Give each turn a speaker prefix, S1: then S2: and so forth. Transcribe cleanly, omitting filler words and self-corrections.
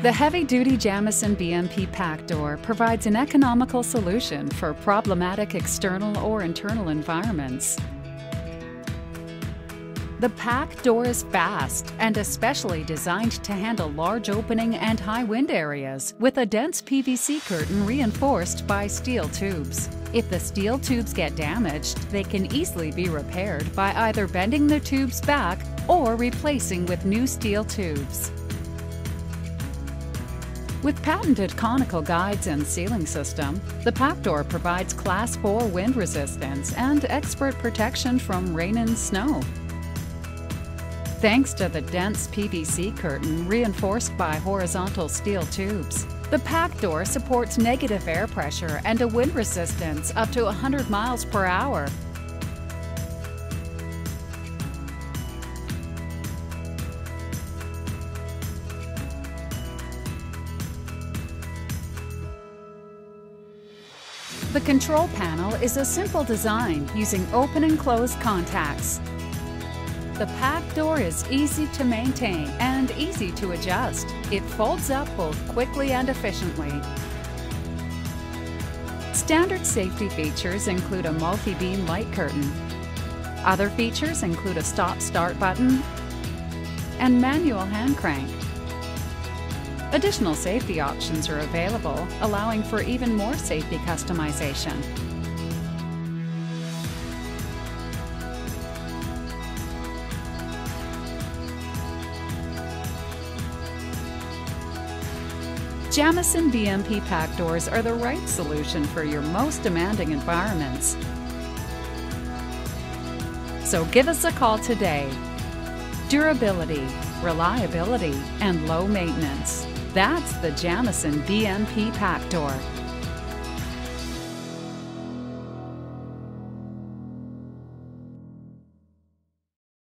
S1: The heavy-duty Jamieson BMP pack door provides an economical solution for problematic external or internal environments. The pack door is fast and especially designed to handle large opening and high wind areas with a dense PVC curtain reinforced by steel tubes. If the steel tubes get damaged, they can easily be repaired by either bending the tubes back or replacing with new steel tubes. With patented conical guides and sealing system, the pack door provides Class 4 wind resistance and expert protection from rain and snow. Thanks to the dense PVC curtain reinforced by horizontal steel tubes, the pack door supports negative air pressure and a wind resistance up to 100 miles per hour. The control panel is a simple design using open and close contacts. The pack door is easy to maintain and easy to adjust. It folds up both quickly and efficiently. Standard safety features include a multi-beam light curtain. Other features include a stop-start button and manual hand crank. Additional safety options are available, allowing for even more safety customization. Jamieson BMP pack doors are the right solution for your most demanding environments. So give us a call today. Durability, reliability, and low maintenance. That's the Jamieson BMP pack door.